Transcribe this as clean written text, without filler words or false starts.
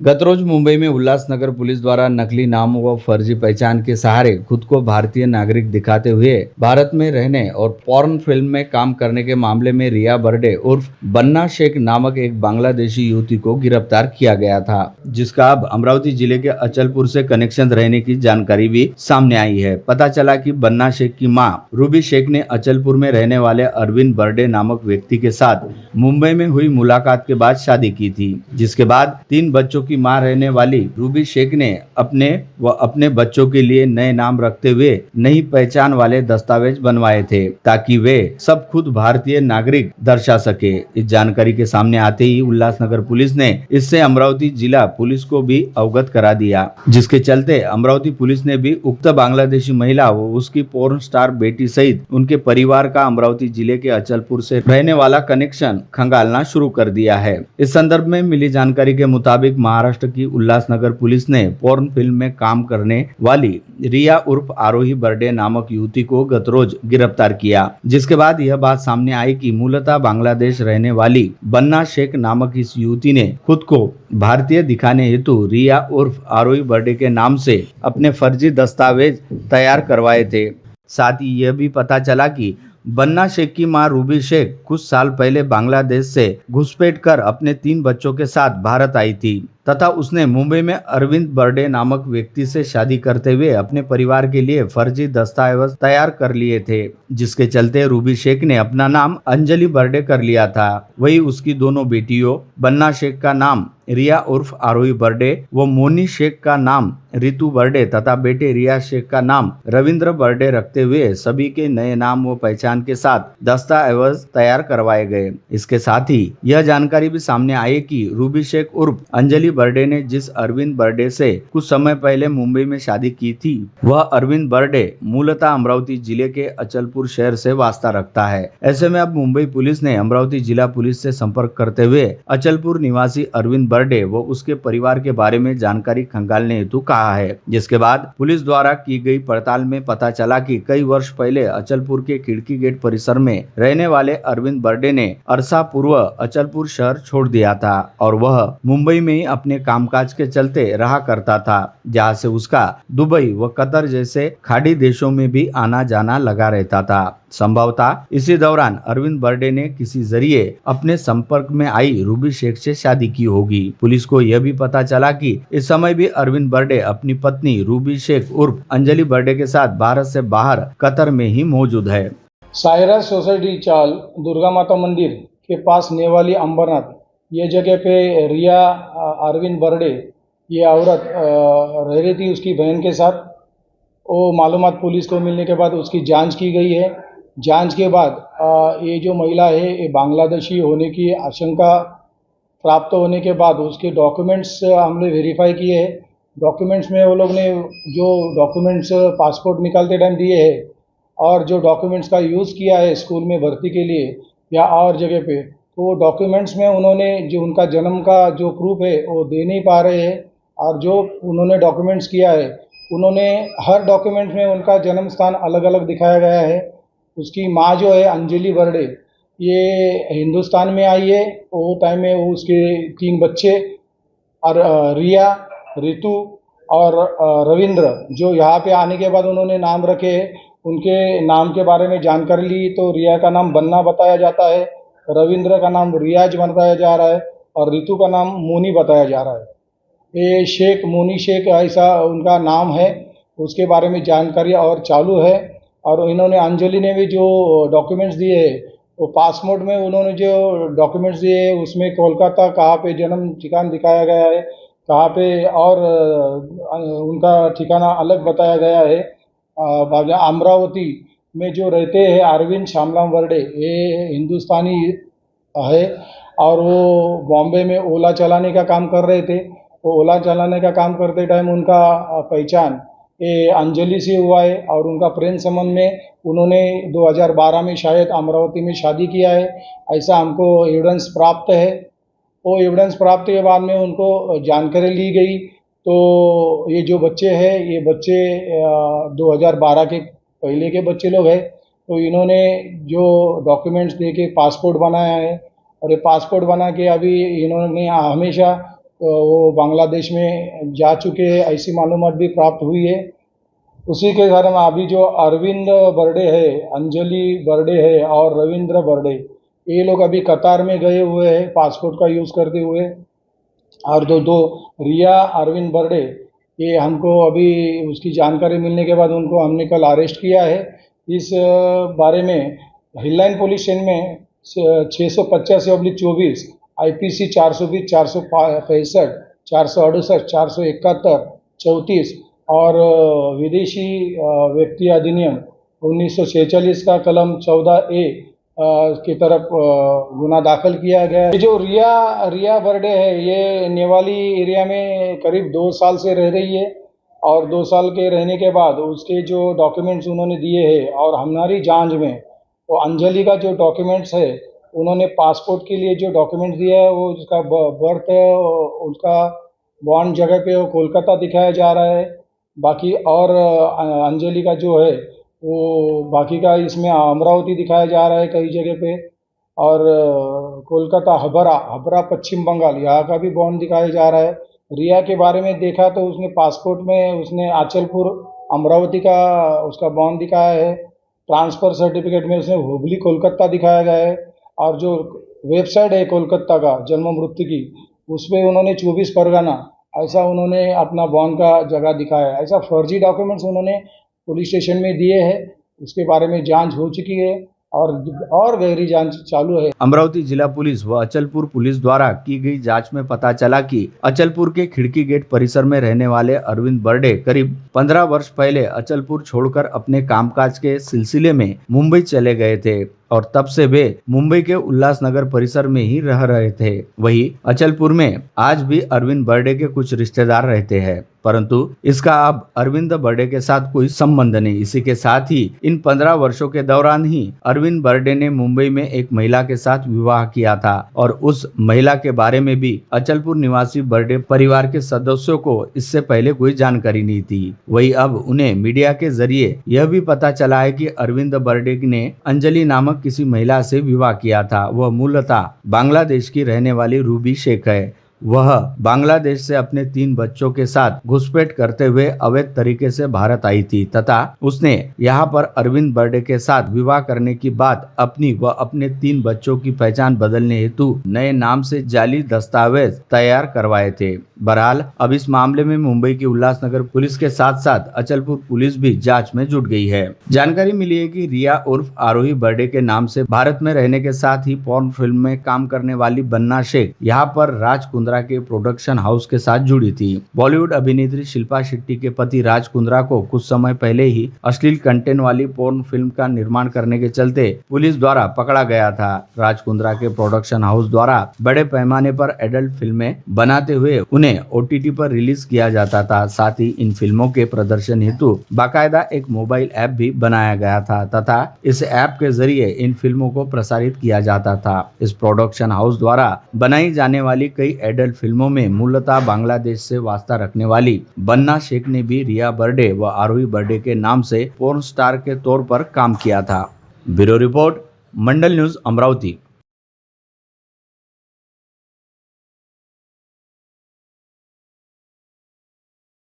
गत रोज मुंबई में उल्लासनगर पुलिस द्वारा नकली नाम व फर्जी पहचान के सहारे खुद को भारतीय नागरिक दिखाते हुए भारत में रहने और पॉर्न फिल्म में काम करने के मामले में रिया बर्डे उर्फ बन्ना शेख नामक एक बांग्लादेशी युवती को गिरफ्तार किया गया था, जिसका अब अमरावती जिले के अचलपुर से कनेक्शन रहने की जानकारी भी सामने आई है। पता चला कि बन्ना शेख की मां रूबी शेख ने अचलपुर में रहने वाले अरविंद बर्डे नामक व्यक्ति के साथ मुंबई में हुई मुलाकात के बाद शादी की थी, जिसके बाद 3 बच्चों की मां रहने वाली रूबी शेख ने अपने बच्चों के लिए नए नाम रखते हुए नई पहचान वाले दस्तावेज बनवाए थे, ताकि वे सब खुद भारतीय नागरिक दर्शा सके। इस जानकारी के सामने आते ही उल्लासनगर पुलिस ने इससे अमरावती जिला पुलिस को भी अवगत करा दिया, जिसके चलते अमरावती पुलिस ने भी उक्त बांग्लादेशी महिला व उसकी पोर्न स्टार बेटी सहित उनके परिवार का अमरावती जिले के अचलपुर से रहने वाला कनेक्शन खंगालना शुरू कर दिया है। इस संदर्भ में मिली जानकारी के मुताबिक महाराष्ट्र की उल्लासनगर पुलिस ने पोर्न फिल्म में काम करने वाली रिया उर्फ आरोही बर्डे नामक युवती को गत रोज गिरफ्तार किया, जिसके बाद यह बात सामने आई कि मूलतः बांग्लादेश रहने वाली बन्ना शेख नामक इस युवती ने खुद को भारतीय दिखाने हेतु रिया उर्फ आरोही बर्डे के नाम से अपने फर्जी दस्तावेज तैयार करवाए थे। साथ ही यह भी पता चला कि बन्ना शेख की मां रूबी शेख कुछ साल पहले बांग्लादेश से घुसपैठ कर अपने 3 बच्चों के साथ भारत आई थी तथा उसने मुंबई में अरविंद बर्डे नामक व्यक्ति से शादी करते हुए अपने परिवार के लिए फर्जी दस्तावेज तैयार कर लिए थे, जिसके चलते रूबी शेख ने अपना नाम अंजलि बर्डे कर लिया था। वही उसकी दोनों बेटियों बन्ना शेख का नाम रिया उर्फ आरोही बर्डे व मोनी शेख का नाम रितु बर्डे तथा बेटे रिया शेख का नाम रविंद्र बर्डे रखते हुए सभी के नए नाम व पहचान के साथ दस्तावेज तैयार करवाए गए। इसके साथ ही यह जानकारी भी सामने आई कि रूबी शेख उर्फ अंजलि बर्डे ने जिस अरविंद बर्डे से कुछ समय पहले मुंबई में शादी की थी, वह अरविंद बर्डे मूलतः अमरावती जिले के अचलपुर शहर से वास्ता रखता है। ऐसे में अब मुंबई पुलिस ने अमरावती जिला पुलिस से संपर्क करते हुए अचलपुर निवासी अरविंद बर्डे व उसके परिवार के बारे में जानकारी खंगालने हेतु कहा है, जिसके बाद पुलिस द्वारा की गई पड़ताल में पता चला कि कई वर्ष पहले अचलपुर के खिड़की गेट परिसर में रहने वाले अरविंद बर्डे ने अरसा पूर्व अचलपुर शहर छोड़ दिया था और वह मुंबई में ही अपने कामकाज के चलते रहा करता था, जहां से उसका दुबई व कतर जैसे खाड़ी देशों में भी आना जाना लगा रहता था। संभवतः इसी दौरान अरविंद बर्डे ने किसी जरिए अपने संपर्क में आई रूबी शेख से शादी की होगी। पुलिस को यह भी पता चला कि इस समय भी अरविंद बर्डे अपनी पत्नी रूबी शेख उर्फ अंजलि बर्डे के साथ भारत से बाहर कतर में ही मौजूद है। साइरस सोसाइटी चाल दुर्गा माता मंदिर के पास नेवाली अंबरनाथ ये जगह पे रिया अरविंद बर्डे ये औरत रह रही थी उसकी बहन के साथ। वो मालूमात पुलिस को मिलने के बाद उसकी जांच की गई है। जांच के बाद ये जो महिला है ये बांग्लादेशी होने की आशंका प्राप्त होने के बाद उसके डॉक्यूमेंट्स हमने वेरीफाई किए हैं। डॉक्यूमेंट्स में वो लोग ने जो डॉक्यूमेंट्स पासपोर्ट निकालते टाइम दिए हैं और जो डॉक्यूमेंट्स का यूज़ किया है स्कूल में भर्ती के लिए या और जगह पे, तो वो डॉक्यूमेंट्स में उन्होंने जो उनका जन्म का जो प्रूफ है वो दे नहीं पा रहे हैं। और जो उन्होंने डॉक्यूमेंट्स किया है उन्होंने हर डॉक्यूमेंट में उनका जन्म स्थान अलग अलग दिखाया गया है। उसकी माँ जो है अंजलि बर्डे ये हिंदुस्तान में आई है, वो टाइम में वो उसके 3 बच्चे और रिया, रितु और रविंद्र जो यहाँ पे आने के बाद उन्होंने नाम रखे, उनके नाम के बारे में जानकारी ली तो रिया का नाम बन्ना बताया जाता है, रविंद्र का नाम रियाज बताया जा रहा है और रितु का नाम मोनी बताया जा रहा है। ये शेख मोनी शेख ऐसा उनका नाम है, उसके बारे में जानकारी और चालू है। और इन्होंने अंजलि ने भी जो डॉक्यूमेंट्स दिए हैं वो पासपोर्ट में उन्होंने जो डॉक्यूमेंट्स दिए हैं उसमें कोलकाता कहाँ पे जन्म ठिकाना दिखाया गया है, कहाँ पे और उनका ठिकाना अलग बताया गया है। अमरावती में जो रहते हैं अरविंद श्यामलाम बर्डे ये हिंदुस्तानी है और वो बॉम्बे में ओला चलाने का काम कर रहे थे। वो ओला चलाने का काम करते टाइम उनका पहचान ये अंजलि से हुआ है और उनका प्रेम संबंध में उन्होंने 2012 में शायद अमरावती में शादी किया है, ऐसा हमको एविडेंस प्राप्त है। वो एविडेंस प्राप्त के बाद में उनको जानकारी ली गई तो ये जो बच्चे हैं ये बच्चे 2012 के पहले के बच्चे लोग हैं। तो इन्होंने जो डॉक्यूमेंट्स दे के पासपोर्ट बनाया है और ये पासपोर्ट बना के अभी इन्होंने हमेशा वो बांग्लादेश में जा चुके हैं, ऐसी मालूमात भी प्राप्त हुई है। उसी के घर में अभी जो अरविंद बर्डे है, अंजलि बर्डे है और रविंद्र बर्डे, ये लोग अभी कतार में गए हुए हैं पासपोर्ट का यूज़ करते हुए। और दो रिया अरविंद बर्डे, ये हमको अभी उसकी जानकारी मिलने के बाद उनको हमने कल अरेस्ट किया है। इस बारे में हिललाइन पुलिस स्टेशन में 685/24 IPC 420, 465, 468, 471, 34 और विदेशी व्यक्ति अधिनियम 1946 का कलम 14A की तरफ गुना दाखिल किया गया है। ये जो रिया बर्डे है, ये नेवाली एरिया में करीब 2 साल से रह रही है और 2 साल के रहने के बाद उसके जो डॉक्यूमेंट्स उन्होंने दिए हैं और हमारी जांच में वो अंजलि का जो डॉक्यूमेंट्स है, उन्होंने पासपोर्ट के लिए जो डॉक्यूमेंट्स दिया है, वो उसका बर्थ, उसका बॉर्न जगह पे वो कोलकाता दिखाया जा रहा है। बाकी और अंजलि का जो है वो बाकी का इसमें अमरावती दिखाया जा रहा है कई जगह पे, और कोलकाता हबरा पश्चिम बंगाल यहाँ का भी बॉन्ड दिखाया जा रहा है। रिया के बारे में देखा तो उसने पासपोर्ट में उसने आचलपुर अमरावती का उसका बॉन्ड दिखाया है। ट्रांसफ़र सर्टिफिकेट में उसने हुबली कोलकाता दिखाया गया है, और जो वेबसाइट है कोलकाता का जन्म मृत्यु की, उसमें उन्होंने 24 परगना ऐसा उन्होंने अपना बॉन्ड का जगह दिखाया है। ऐसा फर्जी डॉक्यूमेंट्स उन्होंने पुलिस स्टेशन में दिए हैं। उसके बारे में जांच हो चुकी है और गहरी जांच चालू है। अमरावती जिला पुलिस व अचलपुर पुलिस द्वारा की गई जांच में पता चला कि अचलपुर के खिड़की गेट परिसर में रहने वाले अरविंद बर्डे करीब 15 वर्ष पहले अचलपुर छोड़कर अपने कामकाज के सिलसिले में मुंबई चले गए थे और तब से वे मुंबई के उल्लासनगर परिसर में ही रह रहे थे। वहीं अचलपुर में आज भी अरविंद बर्डे के कुछ रिश्तेदार रहते हैं, परंतु इसका अब अरविंद बर्डे के साथ कोई संबंध नहीं। इसी के साथ ही इन 15 वर्षों के दौरान ही अरविंद बर्डे ने मुंबई में एक महिला के साथ विवाह किया था और उस महिला के बारे में भी अचलपुर निवासी बर्डे परिवार के सदस्यों को इससे पहले कोई जानकारी नहीं थी। वहीं अब उन्हें मीडिया के जरिए यह भी पता चला है कि अरविंद बर्डे ने अंजलि नामक किसी महिला से विवाह किया था। वह मूलतः बांग्लादेश की रहने वाली रूबी शेख है। वह बांग्लादेश से अपने 3 बच्चों के साथ घुसपैठ करते हुए अवैध तरीके से भारत आई थी तथा उसने यहाँ पर अरविंद बर्डे के साथ विवाह करने की बात अपनी व अपने 3 बच्चों की पहचान बदलने हेतु नए नाम से जाली दस्तावेज तैयार करवाए थे। बहरहाल अब इस मामले में मुंबई की उल्लासनगर पुलिस के साथ साथ अचलपुर पुलिस भी जांच में जुट गई है। जानकारी मिली है कि रिया उर्फ आरोही बर्डे के नाम से भारत में रहने के साथ ही पॉर्न फिल्म में काम करने वाली बन्ना शेख यहाँ पर राज कुंद्रा के प्रोडक्शन हाउस के साथ जुड़ी थी। बॉलीवुड अभिनेत्री शिल्पा शेट्टी के पति राज कुंद्रा को कुछ समय पहले ही अश्लील कंटेंट वाली पॉर्न फिल्म का निर्माण करने के चलते पुलिस द्वारा पकड़ा गया था। राज कुंद्रा के प्रोडक्शन हाउस द्वारा बड़े पैमाने पर एडल्ट फिल्में बनाते हुए उन्हें OTT पर रिलीज किया जाता था। साथ ही इन फिल्मों के प्रदर्शन हेतु बाकायदा एक मोबाइल ऐप भी बनाया गया था तथा इस ऐप के जरिए इन फिल्मों को प्रसारित किया जाता था। इस प्रोडक्शन हाउस द्वारा बनाई जाने वाली कई एडल्ट फिल्मों में मूलतः बांग्लादेश से वास्ता रखने वाली बन्ना शेख ने भी रिया बर्डे व आरोही बर्डे के नाम से पोर्न स्टार के तौर पर काम किया था। ब्यूरो रिपोर्ट, मंडल न्यूज, अमरावती।